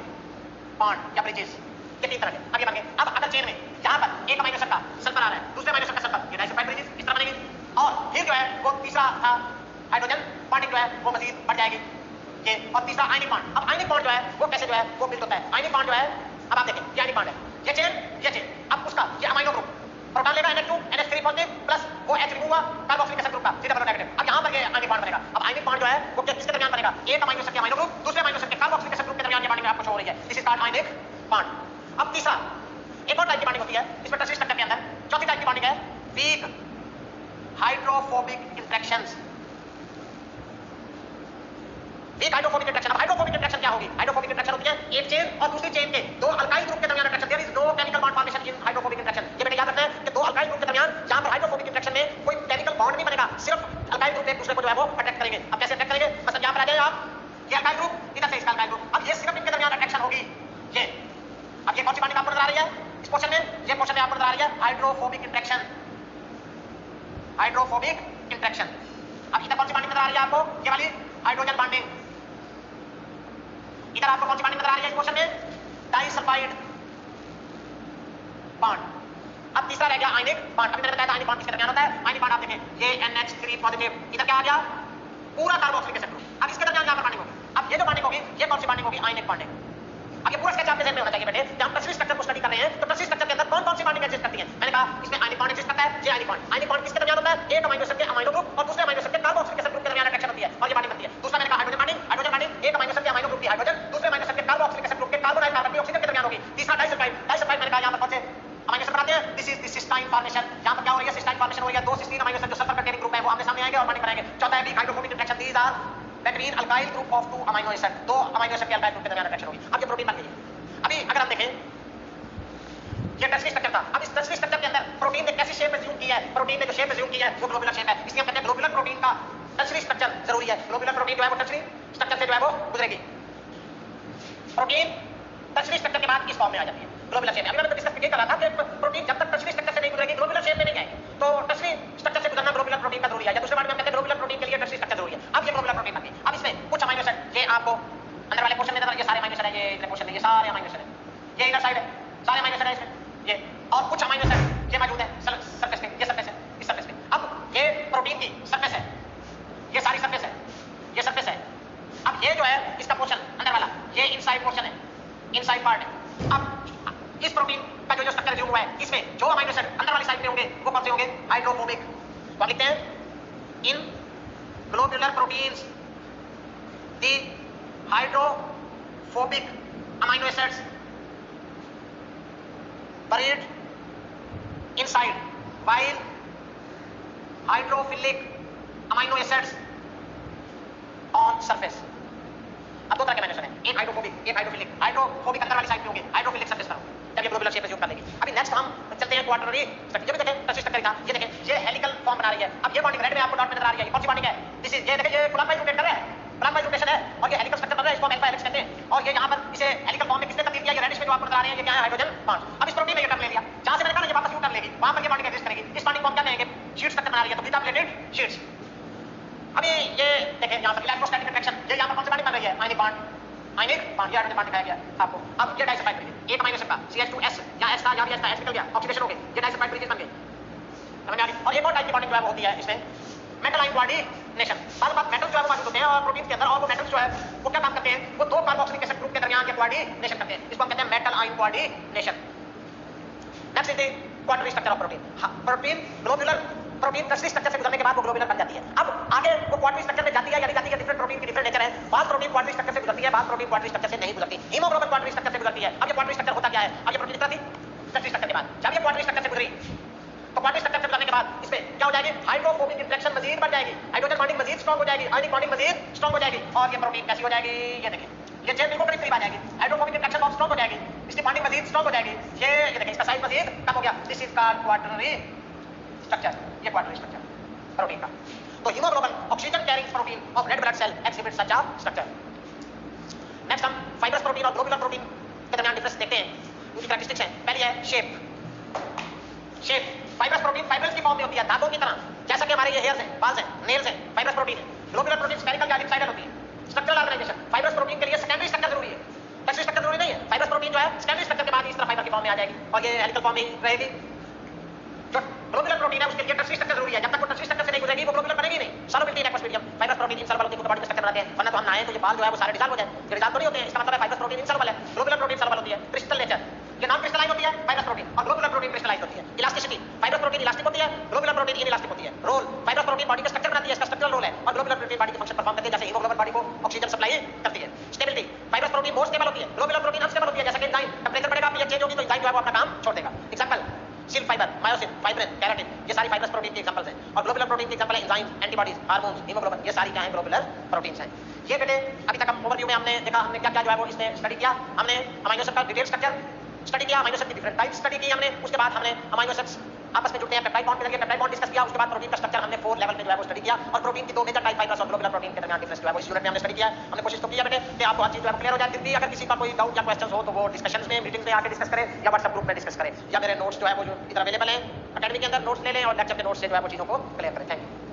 बॉन्ड या ब्रिजेस, ये 3 तरह के अब ये बन गए। अब अगर चेन में यहाँ पर एक अमाइनो एसिड का सल्फर आ रहा है, दूसरे अमाइनो एसिड का सल्फर, ये डाइसल्फाइड ब्रिजेस इस तरह बनेगी और फिर जो है वो तीसरा था हाइड्रोजन बॉन्डिंग जो है वो मजीद बढ़ जाएगी ये, और तीसरा आयनिक बॉन्ड। अब आयनिक बॉन्ड जो है वो कैसे जो है वो बिल्ड होता है? आयनिक बॉन्ड जो है अब आप देखें ये आयनिक बॉन्ड है, ये चेन, अब उसका ये अमाइनो ग्रुप प्रोटॉन लेगा NH2 NH3 पॉजिटिव प्लस वो H रिमूव हुआ कार्बोक्सिलिक एसिड ग्रुप का सीधा नेगेटिव। अब यहाँ पर ये आयनिक बॉन्ड बनेगा। अब आयनिक बॉन्ड जो है वो किसके दरमियान बनेगा? एक अमाइनो एसिड के अमाइनो ग्रुप दूसरे अमाइनो एसिड के कार्बोक्सिलिक एसिड ग्रुप के दरमियान ये बॉन्डिंग आपको शो हो रही है, this is called ionic bond. अब तीसरा एक और टाइप की बॉन्डिंग होती है इसमें टर्शियरी स्ट्रक्चर के अंदर, चौथी टाइप की बॉन्डिंग है वीक हाइड्रोफोबिक इंटरेक्शंस। एक हाइड्रोफोबिक इंटरेक्शन। अब हाइड्रोफोबिक इंटरेक्शन क्या होगी? हाइड्रोफोबिक इंटरेक्शन होती है एक चेन और दूसरी चेन के दो अल्काइल ग्रुप के दरमियान interaction. There is no chemical bond formation in hydrophobic interaction. ये बेटा याद रखना है कि दो अल्काइल ग्रुप के दरमियान जहां पर हाइड्रोफोबिक इंटरेक्शन में कोई केमिकल बॉन्ड नहीं बनेगा, सिर्फ अल्काइल ग्रुप एक दूसरे को जो है वो अट्रैक्ट करेंगे। अब कैसे अट्रैक्ट करेंगे? मतलब यहां पर आ जाए आप, ये अल्काइल ग्रुप इधर से इसका अल्काइल ग्रुप, अब ये सिर्फ इनके दरमियान अट्रैक्शन होगी ये। अब ये कौन सी बॉन्डिंग आपको नजर आ रही है इस पोर्शन में? ये पोर्शन में आपको नजर आ रही है हाइड्रोफोबिक इंटरेक्शन, हाइड्रोफोबिक इंटरेक्शन। अब इधर कौन सी बॉन्डिंग नजर आ रही है आपको? ये वाली हाइड्रोजन बॉन्डिंग। इधर आपको कौन सी बॉन्डिंग नजर आ रही है इस क्वेश्चन में? Disulphide bond. अब तीसरा रह गया आयनिक बॉन्ड। अभी मैंने बताया था आयनिक बॉन्ड किसके दरमियान होता है? आयनिक बॉन्ड आप देखें ये NH3 पॉजिटिव, इधर क्या आ गया? पूरा कार्बोक्सिलिक एसिड ग्रुप। अब इसके दरमियान यहां पर बॉन्डिंग होगी। अब ये जो बॉन्डिंग होगी ये कौन सी बॉन्डिंग होगी? Ionic bonding. अब ये पूरा स्केच आपके ज़हन में होना चाहिए बेटे कि हम टर्शियरी स्ट्रक्चर को स्टडी कर रहे हैं तो टर्शियरी स्ट्रक्चर के अंदर कौन कौन सी बॉन्डिंग एग्जिस्ट करती है। मैंने कहा इसमें आयनिक बॉन्ड एग्जिस्ट करता है, ये आयनिक बॉन्ड। आयनिक बॉन्ड किसके दरमियान होता है? एक अमाइनो एसिड के अमाइनो ग्रुप और दूसरे अमाइनो एसिड के कार्बोक्सिलिक एसिड ग्रुप के दरमियान अट्रैक्शन होती है और ये बॉन्डिंग बनती है। दूसरा मैंने कहा हाइड्रोजन बॉन्डिंग, हाइड्रोजन बॉन्डिंग एक अमाइनो एसिड के अमाइनो ग्रुप की हाइड्रोजन दूसरे अमाइनो एसिड के कार्बोक्सिलिक एसिड ग्रुप के कार्बन और कार्बन की ऑक्सीजन के दरमियान होगी। तीसरा डाइसल्फाइड। डाइसल्फाइड मैंने कहा यहां पर कौन से अमाइनो एसिड बनाते हैं? This is the cysteine formation. यहां पर क्या हो रही है? सिस्टाइन फॉर्मेशन हो रही है। दो सिस्टीन अमाइनो एसिड जो सल्फर कंटेनिंग ग्रुप है वो आमने सामने आएंगे और बॉन्डिंग बनाएंगे। चौथा है weak hydrophobic interaction, these are between alkyl group of two amino acid, दो अमाइनो एसिड के अल्काइल ग्रुप के दरमियान अट्रैक्शन होगी। अब ये प्रोटीन बन गई है। अभी अगर हम देखें ये टर्शियरी स्ट्रक्चर था। अब इस टर्शियरी स्ट्रक्चर के अंदर प्रोटीन ने कैसी शेप एज्यूम की है? प्रोटीन ने जो शेप एज्यूम की है वो ग्लोबुलर शेप है, इसलिए हम कहते हैं ग्लोबुलर प्रोटीन का टर्शियरी स्ट्रक्चर जरूरी है। ग्लोबुलर प्रोटीन जो है वो टर्शियरी स्ट्रक्चर से जो है वो गुजरेगी। प्रोटीन टर्शियरी स्ट्रक्चर के बाद इस फॉर्म में आ जाती है ग्लोबुलर शेप में। अभी मैंने डिस्कस ये करा था कि प्रोटीन जब तक टर्शियरी स्ट्रक्चर से नहीं गुजरेगी ग्लोबुलर शेप में नहीं जाएगी, तो टर्शियरी स्ट्रक्चर से गुजरना ग्लोबुलर प्रोटीन का जरूरी है। या दूसरे बात में हम कहते हैं ग्लोबुलर प्रोटीन के लिए टर्शियरी स्ट्रक्चर जरूरी है। अब ये ग्लोबुलर प्रोटीन बन गई। अब इसमें कुछ अमाइनो एसिड, ये आपको अंदर वाले पोर्शन में ये सारे अमाइनो एसिड है, ये इधर पोर्शन में ये सारे अमाइनो एसिड है, ये इधर साइड है सारे अमाइनो एसिड है इसमें ये, और कुछ अमाइनो एसिड ये मौजूद है सरफेस पे, ये सरफेस है इस सरफेस पे। अब ये प्रोटीन की सरफेस है, ये सारी सरफेस है, ये सरफेस है। अब ये जो है इसका पोर्शन अंदर वाला ये इनसाइड पोर्शन है, इनसाइड पार्ट है। अब इस प्रोटीन का जो स्ट्रक्चर एज्यूम हुआ है इसमें जो अमाइनो एसिड अंदर वाली साइड पे होंगे वो कौन से होंगे? हाइड्रोफोबिक। तो लिखते हैं in globular proteins the hydrophobic amino acids buried inside while hydrophilic amino acids on surface। अब दो तरह के अमाइनो एसिड हैं, एक हाइड्रोफोबिक एक हाइड्रोफिलिक। हाइड्रोफोबिक अंदर वाली साइड पे होंगे, हाइड्रोफिलिक सरफेस पर होंगे जब ये ग्लोबुलर शेप एज्यूम कर लेगी। अभी नेक्स्ट हम चलते हैं क्वार्टररी स्ट्रक्चर। ये भी देखें टर्शियरी स्ट्रक्चर था, ये देखें ये हेलिकल फॉर्म बना रही है। अब ये बॉन्डिंग रेड में आपको डॉट में नजर आ रही है, कौन सी बॉन्डिंग है? दिस इज ये देखें ये क्लॉकवाइज रोटेट कर रहा है, क्लॉकवाइज रोटेशन है और ये हेलिकल स्ट्रक्चर बन रहा है, इसको हम अल्फा हेलिक्स कहते हैं। और ये यहां पर इसे हेलिकल फॉर्म में किसने तब्दील किया? ये रेडिश में जो आपको नजर आ रही है ये क्या है? Hydrogen bond. अब इस प्रोटीन ने ये टर्न ले लिया, जहां से मैंने कहा ना ये वापस यू टर्न लेगी, वहां पर ये बॉन्डिंग एग्जिस्ट करेगी। इस बॉन्डिंग को हम क्या कहेंगे? शीट स्ट्रक्चर बना रही है, तो बीटा प्लेटेड शीट्स। अभी ये देखें यहां पर इलेक्ट्रोस्टैटिक इंटरेक्शन, ये यहां पर कौन सी बॉन्डिंग बन रही है? आयनिक बॉन्ड, आयनिक बॉन्ड, ये हाइड्रोजन बॉन्ड दिखाया गया आपको। अब ये डाइसल्फाइड ब्रिज, एक अमाइनो एसिड का CH2S या S का यहां भी S था, S निकल गया, ऑक्सीडेशन हो गई, ये डाइसल्फाइड ब्रिजेस बन गए। समझ आ गई? और एक और टाइप की बॉन्डिंग जो है वो होती है इसमें मेटल आयन बॉडी नेशन। बाद बात मेटल्स जो है वो मौजूद होते हैं और प्रोटीन के अंदर, और वो मेटल्स जो है वो क्या काम करते हैं, वो दो कार्बोक्सिलिक एसिड ग्रुप के दरमियान के कोऑर्डिनेशन करते हैं, इसको हम कहते हैं metal ion coordination. Next is the quaternary structure of protein. Protein globular, protein tertiary structure से गुजरने के बाद वो ग्लोबुलर बन जाती है। अब आगे वो क्वार्टरनरी स्ट्रक्चर में जाती है या नहीं जाती है, डिफरेंट प्रोटीन की डिफरेंट नेचर है। बाद प्रोटीन क्वार्टरनरी स्ट्रक्चर से गुजरती है, बाद प्रोटीन क्वार्टरनरी स्ट्रक्चर से नहीं गुजरती। हीमोग्लोबिन क्वार्टरनरी स्ट्रक्चर से गुजरती है। अब ये क्वार्टरनरी स्ट्रक्चर होता क्या है, अब ये प्रोटीन कितना थी टर्शरी स्ट्रक्चर के बाद, जब ये क्वार्टरनरी स्ट्रक्चर से गुजरी तो क्वार्टरनरी स्ट्रक्चर से गुजरने के बाद इसमें क्या हो जाएगी, हाइड्रोफोबिक इंटरेक्शन मजीद बढ़ जाएगी, हाइड्रोजन बॉन्डिंग मजीद स्ट्रांग हो जाएगी, आयनिक बॉन्डिंग मजीद स्ट्रांग हो जाएगी और ये प्रोटीन कैसी हो जाएगी, ये देखिए ये चेन बिल्कुल करीब आ जाएगी, हाइड्रोफोबिक इंटरेक्शन बहुत स्ट्रांग हो जाएगी, इसकी बॉन्डिंग मजीद स्ट्रांग हो जाएगी, ये देखिए इसका साइज मजीद कम हो गया। This is called quaternary structure, ये क्वार्टरनरी स्ट्रक्चर प्रोटीन का। तो haemoglobin oxygen carrying protein of red blood cell exhibit such a structure. Next हम फाइब्रस प्रोटीन और ग्लोबुलर प्रोटीन के दरमियान डिफरेंस देखते हैं, उनकी कैरेक्टरिस्टिक्स हैं। पहली है shape. Shape fibrous protein fibrous की फॉर्म में होती है, धागों की तरह, जैसा कि हमारे ये हेयर्स हैं, बाल्स हैं, नेल्स हैं, फाइब्रस प्रोटीन है। ग्लोबुलर प्रोटीन स्फेरिकल या एलिप्सॉइडल होती है। स्ट्रक्चरल ऑर्गेनाइजेशन, फाइब्रस प्रोटीन के लिए सेकेंडरी स्ट्रक्चर जरूरी है, टर्शरी स्ट्रक्चर जरूरी नहीं है। फाइब्रस प्रोटीन जो है सेकेंडरी स्ट्रक्चर के बाद इस तरह फाइबर की फॉर्म में आ जाएगी और ये हेलिकल फॉर्म में रहेगी। जो ग्लोबुलर प्रोटीन है उसके लिए टर्शरी स्ट्रक्चर जरूरी है, जब तक वो टर्शरी स्ट्रक्चर से नहीं गुजरेगी वो ग्लोबुलर बनेगी नहीं। Solubility in aqueous medium, fibrous protein insoluble होती है, बॉडी में स्ट्रक्चर बनाते हैं, वरना तो हम नहाएं तो ये बाल जो है वो सारे डिसॉल्व हो जाए, ये डिसॉल्व तो नहीं होते हैं, इसका मतलब है फाइब्रस प्रोटीन इनसॉल्युबल है। ग्लोबुलर प्रोटीन सॉल्युबल होती है, क्रिस्टल नेचर, ये नॉन क्रिस्टलाइन होती है फाइब्रस प्रोटीन और ग्लोबुलर प्रोटीन क्रिस्टलाइन होती है। इलास्टिसिटी, फाइब्रस प्रोटीन इलास्टिक होती है, ग्लोबुलर प्रोटीन इनइलास्टिक होती है। रोल, फाइब्रस प्रोटीन बॉडी का स्ट्रक्चर बनाती है, इसका स्ट्रक्चरल रोल है और ग्लोबुलर प्रोटीन बॉडी के फंक्शन परफॉर्म करती है, जैसे हीमोग्लोबिन बॉडी को ऑक्सीजन सप्लाई करती है। Stability, fibrous protein more stable होती है, ग्लोबुलर प्रोटीन अनस्टेबल होती है, जैसे कि एंजाइम टेंपरेचर बढ़ेगा, पीएच चेंज होगी तो एंजाइम जो है वो अपना काम छोड़ देगा। एग्जांपल सिल फाइबर, मायोसिन, फाइब्रिन, केराटिन, ये सारी फाइब्रस प्रोटीन के एग्जांपल्स हैं। और ग्लोबुलर प्रोटीन के एग्जांपल है एंजाइम्स, एंटीबॉडीज, हार्मोन्स, हीमोग्लोबिन, ये सारी क्या है, ग्लोबुलर प्रोटीन्स हैं। ये बेटे अभी तक हम ओवरव्यू में हमने देखा, हमने क्या क्या जो है वो इसमें स्टडी किया। हमने अमीनो एसिड का डिटेल स्ट्रक्चर स्टडी किया, अमीनो एसिड की डिफरेंट टाइप्स स्टडी की हमने, उसके बाद हमने अमीनो एसिड्स आपस में जुड़ते हैं पेप्टाइड बॉन्ड के जरिए, पेप्टाइड बॉन्ड डिस्कस किया, उसके बाद प्रोटीन का स्ट्रक्चर हमने 4 लेवल में जो है वो स्टडी किया और प्रोटीन की दो मेजर टाइप फाइब्रस और ग्लोबुलर प्रोटीन के दरमियान डिफरेंस जो है वो इस यूनिट में हमने स्टडी किया। हमने कोशिश तो किया बेटे कि आपको हर चीज जो है क्लियर हो जाए। फिर अगर किसी का कोई डाउट या क्वेश्चंस हो तो वो डिस्कशंस में, मीटिंग्स में आके डिस्कस करें या व्हाट्सएप ग्रुप में डिस्कस करें या मेरे नोट्स जो है वो जो इधर अवेलेबल हैं अकेडमी के अंदर, नोट्स ले लें और लेक्चर के नोट्स से जो है वो चीजों को क्लियर करें। Thank you.